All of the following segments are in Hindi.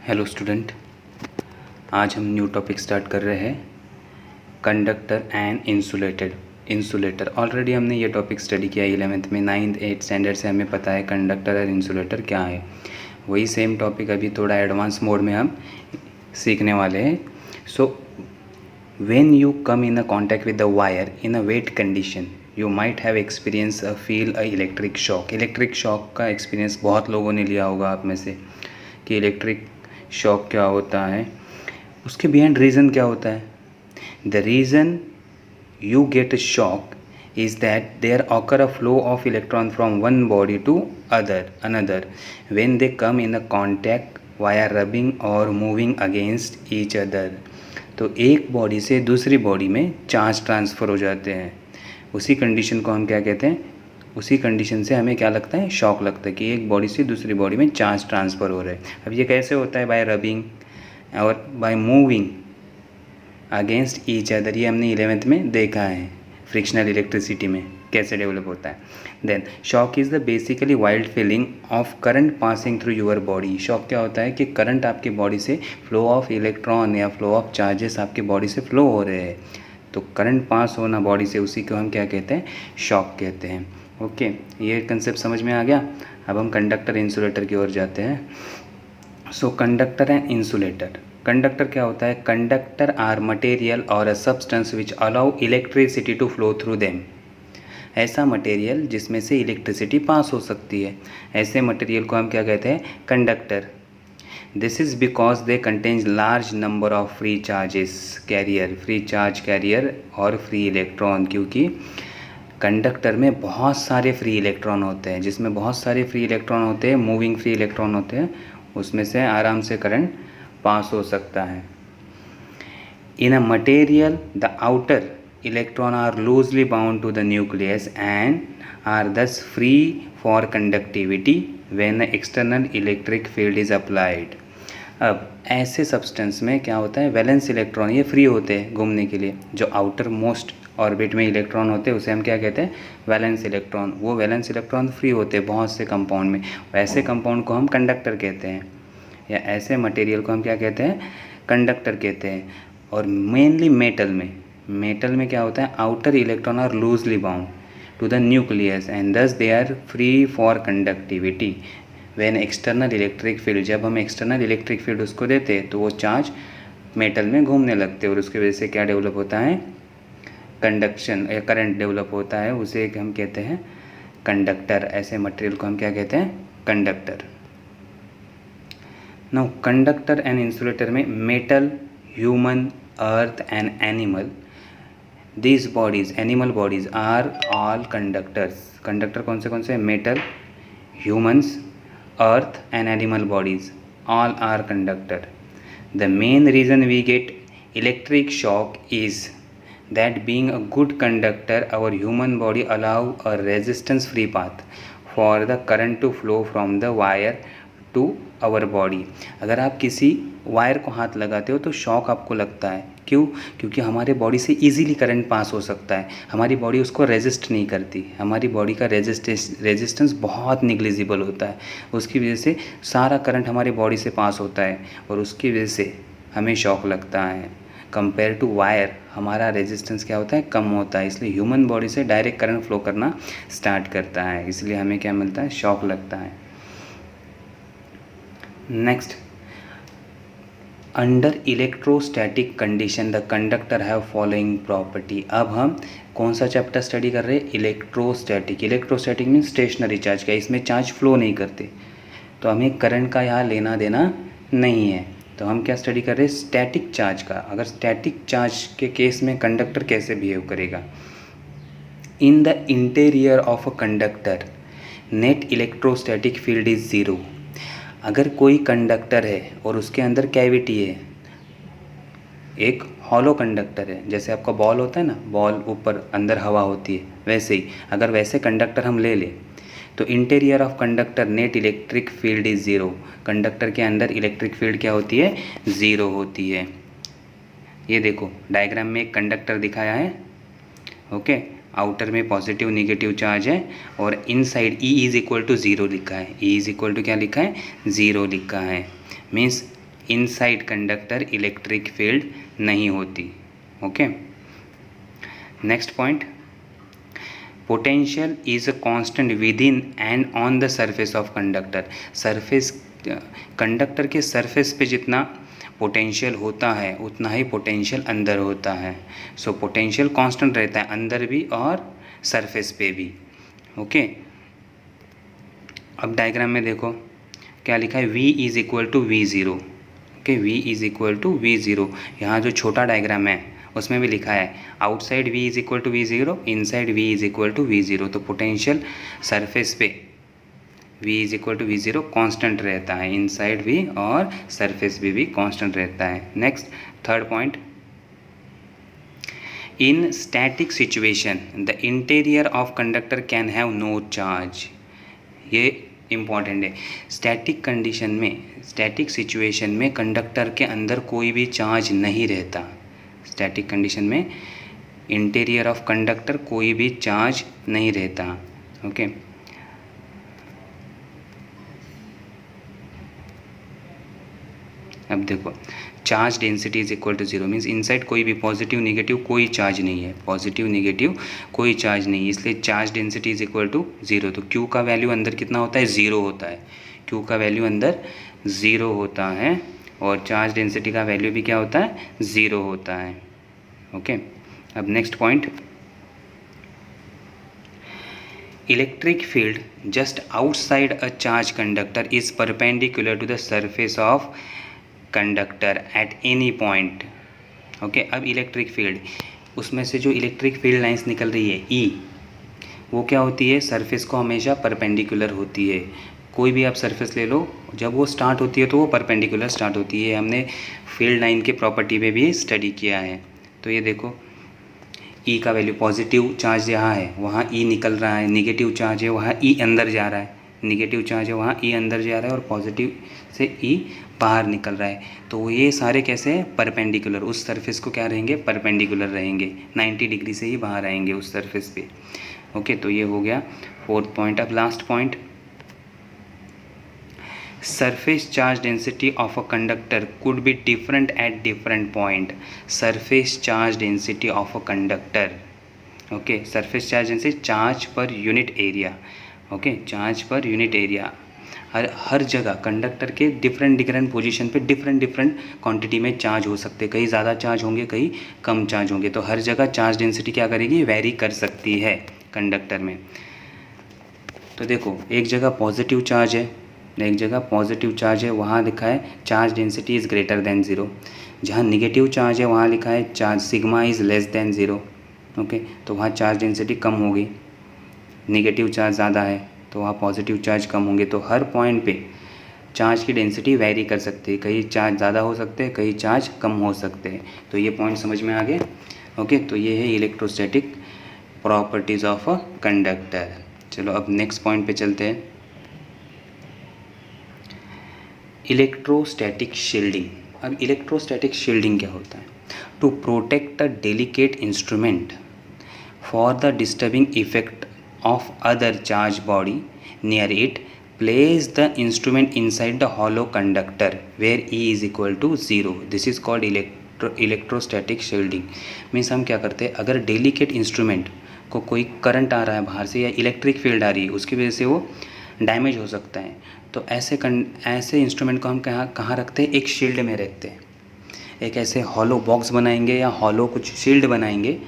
हेलो स्टूडेंट, आज हम न्यू टॉपिक स्टार्ट कर रहे हैं कंडक्टर एंड इंसुलेटर। ऑलरेडी हमने ये टॉपिक स्टडी किया 11th में, 9th 8th स्टैंडर्ड से हमें पता है कंडक्टर और इंसुलेटर क्या है। वही सेम टॉपिक अभी थोड़ा एडवांस मोड में हम सीखने वाले हैं। So when you come in a contact with the wire in a wait condition you might have experience feel a electric shock. Electric shock का एक्सपीरियंस बहुत लोगों ने लिया होगा आप में से कि इलेक्ट्रिक शॉक क्या होता है, उसके बिहाइंड रीज़न क्या होता है। The reason you get a shock is that there occur a flow of electron from one body to another when they come in a contact via rubbing or moving against each other। तो एक बॉडी से दूसरी बॉडी में चार्ज ट्रांसफ़र हो जाते हैं, उसी कंडीशन को हम क्या कहते हैं, उसी कंडीशन से हमें क्या लगता है, शॉक लगता है कि एक बॉडी से दूसरी बॉडी में चार्ज ट्रांसफ़र हो रहा है। अब ये कैसे होता है, बाय रबिंग और by moving against each other. ये हमने 11th में देखा है फ्रिक्शनल इलेक्ट्रिसिटी में कैसे डेवलप होता है। Then shock is the basically wild feeling of current passing through your body. Shock क्या होता है कि करंट आपकी बॉडी से फ्लो ऑफ इलेक्ट्रॉन या फ्लो ऑफ चार्जेस आपकी बॉडी से फ्लो हो रहे हैं, तो करंट पास होना बॉडी से, उसी को हम क्या कहते हैं, शॉक कहते हैं। ओके, ये कंसेप्ट समझ में आ गया। अब हम कंडक्टर इंसुलेटर की ओर जाते हैं। So conductor and insulator. Conductor क्या होता है, कंडक्टर आर मटेरियल और a substance which allow electricity to flow through them. ऐसा मटेरियल जिसमें से इलेक्ट्रिसिटी पास हो सकती है, ऐसे मटेरियल को हम क्या कहते हैं, conductor. This is because they contains large number of free charges carrier, free charge carrier और फ्री इलेक्ट्रॉन। क्योंकि कंडक्टर में बहुत सारे फ्री इलेक्ट्रॉन होते हैं, जिसमें बहुत सारे फ्री इलेक्ट्रॉन होते हैं, मूविंग फ्री इलेक्ट्रॉन होते हैं, उसमें से आराम से करंट पास हो सकता है। In a material the outer electron are loosely bound to the nucleus and are thus free for conductivity when external electric field is applied. अब ऐसे सब्सटेंस में क्या होता है, वैलेंस इलेक्ट्रॉन ये फ्री होते हैं घूमने के लिए। जो आउटर मोस्ट ऑर्बिट में इलेक्ट्रॉन होते हैं उसे हम क्या कहते हैं, वैलेंस इलेक्ट्रॉन। वो वैलेंस इलेक्ट्रॉन फ्री होते हैं बहुत से कंपाउंड में, वैसे कंपाउंड को हम कंडक्टर कहते हैं, या ऐसे मटेरियल को हम क्या कहते हैं, कंडक्टर कहते हैं। और मेनली मेटल में क्या होता है, outer electron are loosely bound to the nucleus and thus they are free for conductivity when external electric field. जब हम एक्सटर्नल इलेक्ट्रिक फील्ड उसको देते हैं तो वो चार्ज मेटल में घूमने लगते हैं और उसकी वजह से क्या डेवलप होता है, कंडक्शन या करंट डेवलप होता है, उसे हम कहते हैं कंडक्टर। ऐसे मटेरियल को हम क्या कहते हैं, conductor. Now conductor and insulator में metal, human, earth and animal, these bodies, animal bodies are all conductors. Conductor कौन से, metal, humans, earth and animal bodies, all are conductor. The main reason we get electric shock is that being a good conductor our human body allow a resistance free path for the current to flow from the wire to our body। अगर आप किसी वायर को हाथ लगाते हो तो शॉक आपको लगता है, क्यों, क्योंकि हमारे बॉडी से इजीली करंट पास हो सकता है, हमारी बॉडी उसको रेजिस्ट नहीं करती, हमारी बॉडी का रेजिस्टेंस बहुत निग्लिजिबल होता है, उसकी वजह से सारा करंट हमारी बॉडी से पास होता है और उसकी वजह से हमें शॉक लगता है। कंपेयर टू वायर हमारा रेजिस्टेंस क्या होता है, कम होता है, इसलिए ह्यूमन बॉडी से डायरेक्ट करंट फ्लो करना स्टार्ट करता है, इसलिए हमें क्या मिलता है, शॉक लगता है। Next, under electrostatic condition the conductor have following property. अब हम कौन सा चैप्टर स्टडी कर रहे हैं, electrostatic. Electrostatic mean stationary charge का, इसमें चार्ज फ्लो नहीं करते, तो हमें करंट का यहाँ लेना देना नहीं है, तो हम क्या स्टडी कर रहे हैं, स्टैटिक चार्ज का। अगर स्टैटिक चार्ज के केस में कंडक्टर कैसे बिहेव करेगा। In the interior of a conductor net electrostatic field is zero. अगर कोई कंडक्टर है और उसके अंदर कैविटी है, एक हॉलो कंडक्टर है, जैसे आपका बॉल होता है ना, बॉल ऊपर अंदर हवा होती है, वैसे ही अगर वैसे कंडक्टर हम ले लें तो interior of conductor net electric field is zero. Conductor के अंदर इलेक्ट्रिक फील्ड क्या होती है, ज़ीरो होती है। ये देखो डायग्राम में एक कंडक्टर दिखाया है, ओके, आउटर में पॉजिटिव निगेटिव चार्ज है और inside E is equal to zero लिखा है। ई इज़ इक्वल टू क्या लिखा है, ज़ीरो लिखा है। Means inside conductor electric field नहीं होती। Okay, next point, potential is a constant with in and on the surface of conductor. Surface, conductor के सरफेस पे जितना पोटेंशियल होता है उतना ही पोटेंशियल अंदर होता है। सो पोटेंशियल कांस्टेंट रहता है अंदर भी और सरफेस पे भी। ओके, अब डायग्राम में देखो क्या लिखा है, V is equal to V0। Okay, V is equal to V0। यहाँ जो छोटा डायग्राम है उसमें भी लिखा है outside V is equal to V0, inside V is equal to V0। तो पोटेंशियल सरफेस पे V is equal to V0 constant रहता है, इनसाइड V और सरफेस भी कांस्टेंट रहता है। Next, third point, in static situation the interior of conductor can have no charge. ये इम्पॉर्टेंट है। स्टैटिक कंडीशन में, स्टैटिक सिचुएशन में कंडक्टर के अंदर कोई भी चार्ज नहीं रहता। स्टैटिक कंडीशन में इंटीरियर ऑफ कंडक्टर कोई भी चार्ज नहीं रहता। ओके, अब देखो charge density is equal to 0 means inside कोई भी पॉजिटिव नेगेटिव कोई चार्ज नहीं है, पॉजिटिव नेगेटिव कोई चार्ज नहीं है, इसलिए charge density is equal to 0। तो Q का वैल्यू अंदर कितना होता है, 0 होता है। Q का वैल्यू अंदर 0 होता है और चार्ज डेंसिटी का वैल्यू भी क्या होता है, 0 होता है। ओके, अब next point, electric field just outside a charge conductor is perpendicular to the surface of conductor at any point. Okay, अब इलेक्ट्रिक फील्ड, उसमें से जो इलेक्ट्रिक फील्ड लाइंस निकल रही है E, वो क्या होती है, सरफेस को हमेशा परपेंडिकुलर होती है। कोई भी आप सरफेस ले लो, जब वो स्टार्ट होती है तो वो परपेंडिकुलर स्टार्ट होती है। हमने फील्ड लाइन के प्रॉपर्टी में भी स्टडी किया है। तो ये देखो E का वैल्यू, पॉजिटिव चार्ज यहाँ है वहाँ E निकल रहा है, नेगेटिव चार्ज है वहाँ E अंदर जा रहा है, नेगेटिव चार्ज है वहाँ E अंदर जा रहा है और पॉजिटिव से E बाहर निकल रहा है। तो ये सारे कैसे हैं, परपेंडिकुलर, उस सरफेस को क्या रहेंगे, परपेंडिकुलर रहेंगे, 90 डिग्री से ही बाहर आएंगे उस सरफेस पे। ओके, तो ये हो गया फोर्थ पॉइंट। अब last point, surface charge density of a conductor could be different at different point. Surface charge density of a conductor, okay, surface charge density, charge per unit area. Okay, charge per unit area हर जगह कंडक्टर के डिफरेंट पोजीशन पे डिफरेंट क्वांटिटी में चार्ज हो सकते हैं। कहीं ज़्यादा चार्ज होंगे, कहीं कम चार्ज होंगे। तो हर जगह चार्ज डेंसिटी क्या करेगी, वेरी कर सकती है कंडक्टर में। तो देखो एक जगह पॉजिटिव चार्ज है, एक जगह पॉजिटिव चार्ज है, वहाँ लिखा है charge density is greater than 0। जहाँ निगेटिव चार्ज है वहाँ लिखा है charge sigma is less than 0। Okay, तो वहाँ चार्ज डेंसिटी कम होगी। निगेटिव चार्ज ज़्यादा है तो वहाँ पॉजिटिव चार्ज कम होंगे। तो हर पॉइंट पे चार्ज की डेंसिटी वैरी कर सकती है, कहीं चार्ज ज़्यादा हो सकते हैं, कहीं चार्ज कम हो सकते हैं। तो ये पॉइंट समझ में आ गए। ओके, तो ये है electrostatic properties of a conductor. चलो अब नेक्स्ट पॉइंट पे चलते हैं, इलेक्ट्रोस्टैटिक शील्डिंग। अब इलेक्ट्रोस्टैटिक शील्डिंग क्या होता है, to protect a delicate instrument for the disturbing effect of other charged body near it, place the instrument inside the hollow conductor where E is equal to 0. This is called electrostatic shielding. Means हम क्या करते हैं, अगर डेलिकेट इंस्ट्रूमेंट को कोई करंट आ रहा है बाहर से या इलेक्ट्रिक फील्ड आ रही है, उसकी वजह से वो डैमेज हो सकता है। तो ऐसे इंस्ट्रूमेंट को हम कहाँ रखते हैं, एक शील्ड में रखते हैं। एक ऐसे हॉलो बॉक्स बनाएंगे या हॉलो कुछ शील्ड बनाएंगे,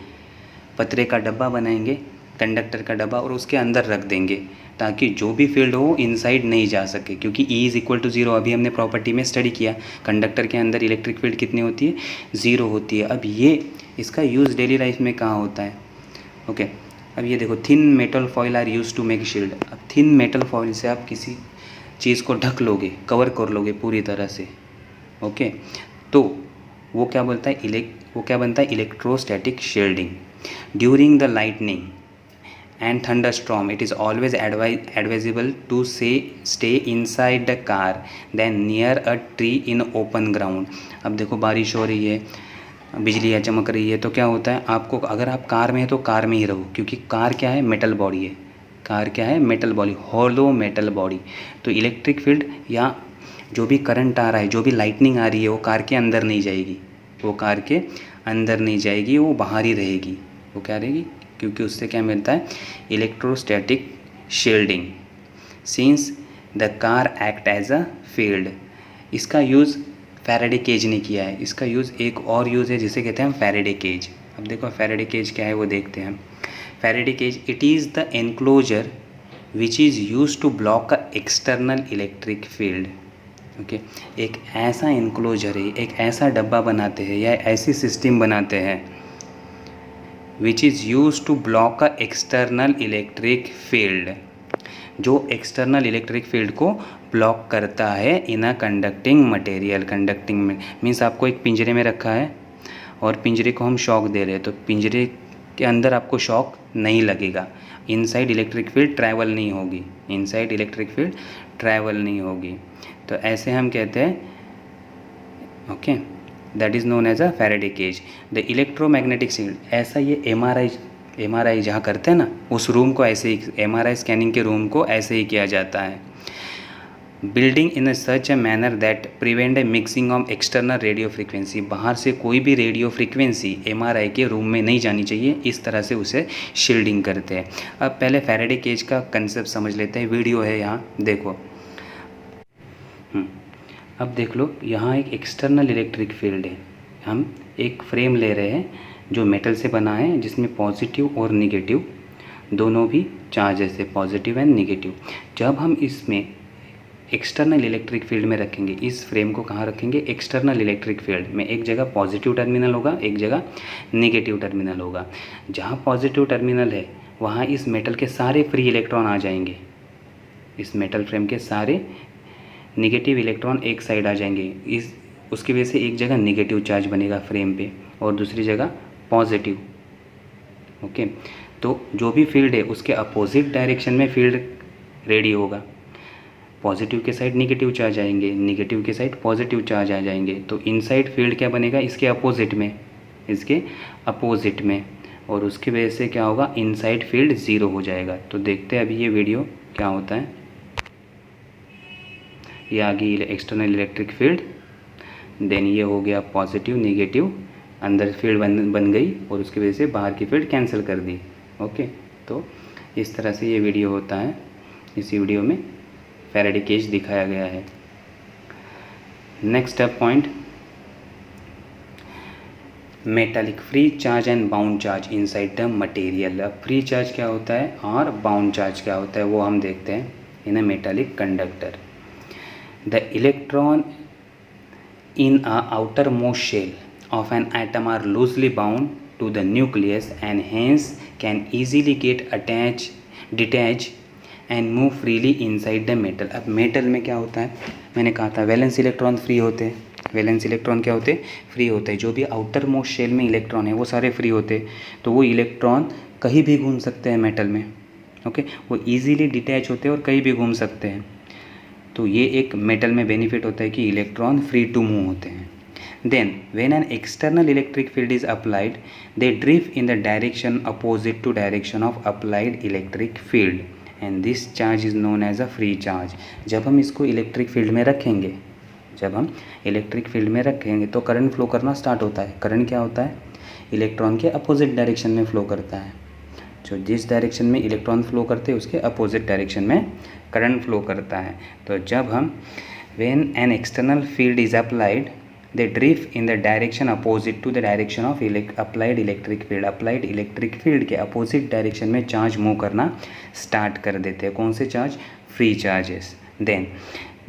पतरे का डब्बा बनाएंगे, कंडक्टर का डब्बा, और उसके अंदर रख देंगे ताकि जो भी फील्ड हो इनसाइड नहीं जा सके। क्योंकि E इज़ इक्वल टू 0 अभी हमने प्रॉपर्टी में स्टडी किया, कंडक्टर के अंदर इलेक्ट्रिक फील्ड कितनी होती है, 0 होती है। अब ये इसका यूज़ डेली लाइफ में कहाँ होता है। ओके, अब ये देखो thin metal foil are use to make shield. अब थिन मेटल फॉइल से आप किसी चीज़ को ढक लोगे, कवर कर लोगे पूरी तरह से। ओके, तो वो क्या बनता है electrostatic shielding. During the lightning and thunderstorm it is always advisable to stay inside the car than near a tree in open ground। अब देखो बारिश हो रही है, बिजलियाँ चमक रही है, तो क्या होता है आपको, अगर आप कार में है तो कार में ही रहो, क्योंकि कार क्या है, मेटल बॉडी है, कार क्या है, metal body, hollow metal body. तो इलेक्ट्रिक फील्ड या जो भी करंट आ रहा है, जो भी लाइटनिंग आ रही है, वो कार के अंदर नहीं जाएगी, वो कार के अंदर नहीं जाएगी, वो बाहर ही रहेगी। वो क्या रहेगी, क्योंकि उससे क्या मिलता है, electrostatic shielding since the car act as a field. इसका यूज़ फैराडे केज ने किया है। इसका यूज़ एक और यूज़ है जिसे कहते हैं फैराडे केज। अब देखो फैराडे केज क्या है वो देखते हैं। Faraday cage, it is the enclosure which is use to block a external electric field. Okay, एक ऐसा एनक्लोजर है, एक ऐसा डब्बा बनाते हैं या ऐसी सिस्टम बनाते हैं which is use to block a external electric field, जो एक्सटर्नल इलेक्ट्रिक फील्ड को ब्लॉक करता है in a conducting material. Conducting means आपको एक पिंजरे में रखा है और पिंजरे को हम शॉक दे रहे हैं, तो पिंजरे के अंदर आपको शॉक नहीं लगेगा, इनसाइड इलेक्ट्रिक फील्ड ट्रैवल नहीं होगी, इनसाइड इलेक्ट्रिक फील्ड ट्रैवल नहीं होगी। तो ऐसे हम कहते हैं, okay, that is known as a Faraday cage. The electromagnetic field, ऐसा ये एमआरआई जहाँ करते हैं ना, उस रूम को ऐसे ही, एमआरआई स्कैनिंग के रूम को ऐसे ही किया जाता है। Building in such a manner that prevent A mixing of external radio frequency, बाहर से कोई भी रेडियो फ्रीक्वेंसी एमआरआई के रूम में नहीं जानी चाहिए, इस तरह से उसे शील्डिंग करते हैं। अब पहले फैराडे केज का कंसेप्ट समझ लेते हैं। वीडियो है यहाँ देखो। अब देख लो, यहाँ एक एक्सटर्नल इलेक्ट्रिक फील्ड है। हम एक फ्रेम ले रहे हैं जो मेटल से बना है, जिसमें पॉजिटिव और निगेटिव दोनों भी चार्जेस है, पॉजिटिव एंड निगेटिव। जब हम इसमें एक्सटर्नल इलेक्ट्रिक फील्ड में रखेंगे, इस फ्रेम को कहाँ रखेंगे, एक्सटर्नल इलेक्ट्रिक फील्ड में, एक जगह पॉजिटिव टर्मिनल होगा, एक जगह निगेटिव टर्मिनल होगा। जहाँ पॉजिटिव टर्मिनल है वहाँ इस मेटल के सारे फ्री इलेक्ट्रॉन आ जाएंगे, इस मेटल फ्रेम के सारे निगेटिव इलेक्ट्रॉन एक साइड आ जाएंगे। उसकी वजह से एक जगह निगेटिव चार्ज बनेगा फ्रेम पे और दूसरी जगह पॉजिटिव। ओके, तो जो भी फील्ड है उसके अपोजिट डायरेक्शन में फील्ड रेडी होगा। पॉजिटिव के साइड निगेटिव चार्ज आएंगे, निगेटिव के साइड पॉजिटिव चार्ज आ जाएंगे। तो इनसाइड फील्ड क्या बनेगा, इसके अपोजिट में, इसके अपोजिट में, और उसकी वजह से क्या होगा, इनसाइड फील्ड ज़ीरो हो जाएगा। तो देखते हैं अभी ये वीडियो क्या होता है। ये आ गई एक्सटर्नल इलेक्ट्रिक फील्ड, देन ये हो गया पॉजिटिव निगेटिव, अंदर फील्ड बन गई और उसकी वजह से बाहर की फील्ड कैंसिल कर दी। ओके, तो इस तरह से ये वीडियो होता है। इसी वीडियो में फैराडे केज दिखाया गया है। Next up point, metallic free charge and bound charge inside the material. अब फ्री चार्ज क्या होता है और बाउंड चार्ज क्या होता है वो हम देखते हैं in a metallic conductor. The electron in a outermost shell of an atom are loosely bound to the nucleus and hence can easily get detached and move freely inside the metal। अब मेटल में क्या होता है, मैंने कहा था वैलेंस इलेक्ट्रॉन फ्री होते हैं। वैलेंस इलेक्ट्रॉन क्या होते हैं, फ्री होते हैं। जो भी आउटर मोस्ट शेल में इलेक्ट्रॉन है वो सारे फ्री होते हैं, तो वो इलेक्ट्रॉन कहीं भी घूम सकते हैं मेटल में। ओके, वो ईजीली डिटैच होते हैं और कहीं भी घूम सकते हैं। तो ये एक मेटल में बेनिफिट होता है कि इलेक्ट्रॉन फ्री टू मूव होते हैं। Then when an external electric field is applied they drift in the direction opposite to direction of applied electric field and this charge is known as a free charge. जब हम इसको इलेक्ट्रिक फील्ड में रखेंगे, जब हम इलेक्ट्रिक फील्ड में रखेंगे तो करंट फ्लो करना स्टार्ट होता है। करंट क्या होता है, इलेक्ट्रॉन के अपोजिट डायरेक्शन में फ्लो करता है। जो जिस डायरेक्शन में इलेक्ट्रॉन फ्लो करते हैं उसके अपोजिट डायरेक्शन में करंट फ्लो करता है। तो जब हम when an external field is applied they drift in the direction opposite to the direction of applied electric field. Applied electric field के अपोजिट डायरेक्शन में चार्ज मूव करना स्टार्ट कर देते हैं। कौन से charge, free charges. Then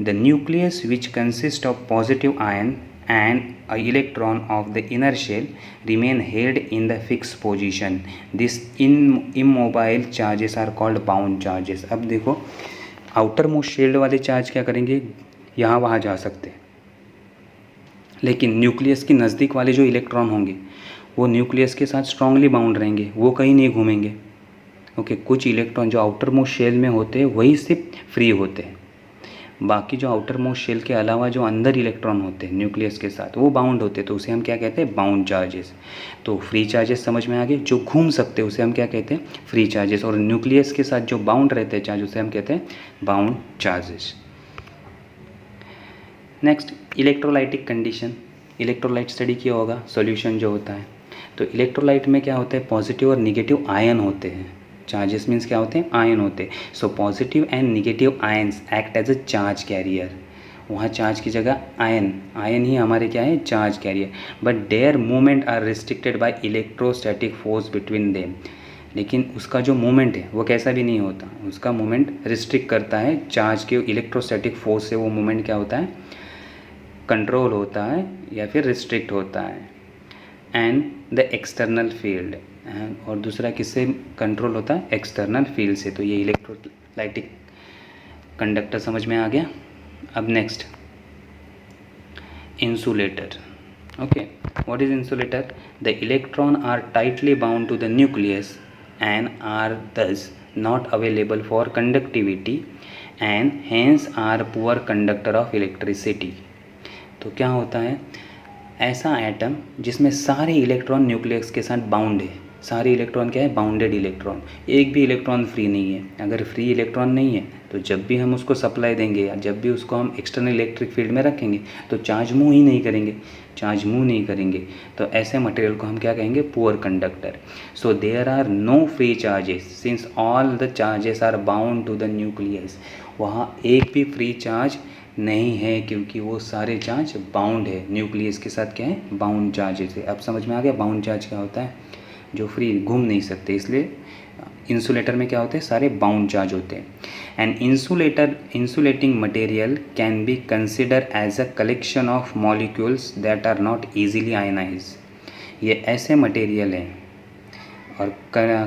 the nucleus which consist of positive ion and a electron of the inner shell remain held in the fixed position. This immobile charges are called bound charges। अब देखो आउटर मोस्ट शेल वाले चार्ज क्या करेंगे, यहाँ वहाँ जा सकते हैं, लेकिन न्यूक्लियस के नज़दीक वाले जो इलेक्ट्रॉन होंगे वो न्यूक्लियस के साथ स्ट्रांगली बाउंड रहेंगे, वो कहीं नहीं घूमेंगे। ओके, कुछ इलेक्ट्रॉन जो आउटर मोस्ट शेल में होते हैं वही सिर्फ फ्री होते हैं, बाकी जो आउटर मोस्ट शेल के अलावा जो अंदर इलेक्ट्रॉन होते हैं न्यूक्लियस के साथ वो बाउंड होते हैं, तो उसे हम क्या कहते हैं, बाउंड चार्जेस। तो फ्री चार्जेस समझ में आ गए, जो घूम सकते हैं उसे हम क्या कहते हैं, फ्री चार्जेस, और न्यूक्लियस के साथ जो बाउंड रहते हैं चार्ज उसे हम कहते हैं bound charges. Next, electrolytic condition. Electrolyte study किया होगा, सॉल्यूशन जो होता है। तो इलेक्ट्रोलाइट में क्या होता है, पॉजिटिव और निगेटिव आयन होते हैं। चार्जेस मीन्स क्या होते हैं, आयन होते हैं। So positive and negative ions act as a charge carrier. वहाँ चार्ज की जगह आयन ही हमारे क्या है, charge carrier. But their movement are restricted by electrostatic force between them. लेकिन उसका जो मूवमेंट है वो कैसा भी नहीं होता, उसका मूवमेंट रिस्ट्रिक्ट करता है चार्ज के इलेक्ट्रोस्टैटिक फोर्स से। वो मूवमेंट क्या होता है, कंट्रोल होता है या फिर रिस्ट्रिक्ट होता है। एंड द एक्सटर्नल फील्ड, और दूसरा किससे कंट्रोल होता है, एक्सटर्नल फील्ड से। तो ये इलेक्ट्रोलाइटिक कंडक्टर समझ में आ गया। अब next, insulator. Okay, what is insulator? The electron are tightly bound to the nucleus and are thus not available for conductivity and hence are poor conductor of electricity। तो क्या होता है, ऐसा एटम जिसमें सारे इलेक्ट्रॉन न्यूक्लियस के साथ बाउंड है। सारे इलेक्ट्रॉन क्या है, बाउंडेड इलेक्ट्रॉन, एक भी इलेक्ट्रॉन फ्री नहीं है। अगर फ्री इलेक्ट्रॉन नहीं है तो जब भी हम उसको सप्लाई देंगे या जब भी उसको हम एक्सटर्नल इलेक्ट्रिक फील्ड में रखेंगे तो चार्ज मूव ही नहीं करेंगे। तो ऐसे मटेरियल को हम क्या कहेंगे, poor conductor. So there are no free charges since all the charges are bound to the nucleus. वहाँ एक भी फ्री चार्ज नहीं है क्योंकि वो सारे चार्ज बाउंड है, न्यूक्लियस के साथ क्या है, बाउंड चार्जेस है। अब समझ में आ गया बाउंड चार्ज क्या होता है, जो फ्री घूम नहीं सकते। इसलिए इंसुलेटर में क्या होते हैं, सारे बाउंड चार्ज होते हैं। And insulating material can be consider as a collection of molecules that are not easily ionize. ये ऐसे मटेरियल हैं और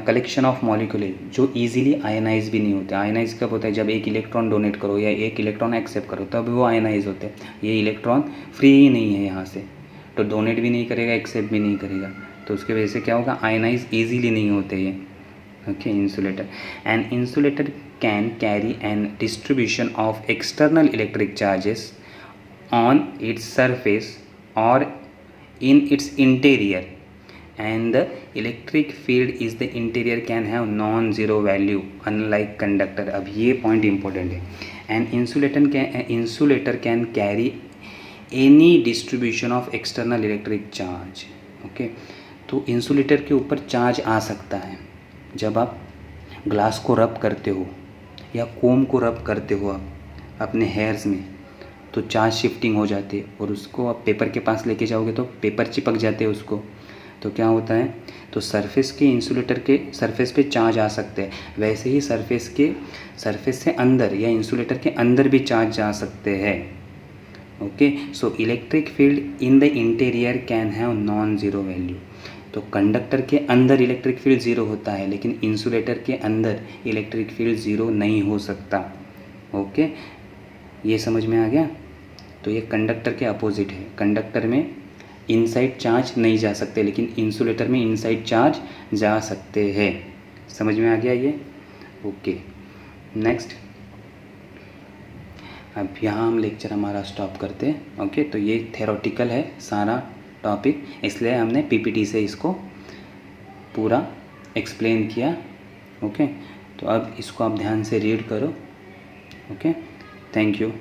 कलेक्शन ऑफ मॉलिक्यूल है जो इजीली आयनाइज भी नहीं होते। आयनाइज कब होता है, जब एक इलेक्ट्रॉन डोनेट करो या एक इलेक्ट्रॉन एक्सेप्ट करो तब वो आयनाइज होते हैं। ये इलेक्ट्रॉन फ्री ही नहीं है यहाँ से, तो डोनेट भी नहीं करेगा, एक्सेप्ट भी नहीं करेगा, तो उसके वजह से क्या होगा, आयनाइज ईजीली नहीं होते ये। Okay, insulator. And insulator can carry N distribution of external electric charges on its surface और in its interior, and the electric field is the interior can have non-zero value unlike conductor। अब ये पॉइंट इंपॉर्टेंट है। And insulator can carry any distribution of external electric charge। Okay, तो इंसुलेटर के ऊपर चार्ज आ सकता है। जब आप ग्लास को रब करते हो या कोम को रब करते हो आप अपने हेयर्स में, तो चार्ज शिफ्टिंग हो जाती है और उसको आप पेपर के पास लेके जाओगे तो पेपर चिपक जाते हैं उसको। तो क्या होता है, तो सरफेस के इंसुलेटर के सरफेस पे चार्ज आ सकते हैं, वैसे ही सरफेस से अंदर या इंसुलेटर के अंदर भी चार्ज जा सकते हैं। Okay, so electric field in the interior can have non zero value. तो कंडक्टर के अंदर इलेक्ट्रिक फील्ड ज़ीरो होता है लेकिन इंसुलेटर के अंदर इलेक्ट्रिक फील्ड ज़ीरो नहीं हो सकता। ओके, ये समझ में आ गया। तो ये कंडक्टर के अपोजिट है। कंडक्टर में इनसाइड चार्ज नहीं जा सकते लेकिन इंसुलेटर में इनसाइड चार्ज जा सकते हैं। समझ में आ गया ये। Okay, next. अब यहाँ हम लेक्चर हमारा स्टॉप करते हैं। ओके, तो ये थ्योरेटिकल है सारा टॉपिक, इसलिए हमने पीपीटी से इसको पूरा एक्सप्लेन किया। ओके, तो अब इसको आप ध्यान से रीड करो। Okay, thank you.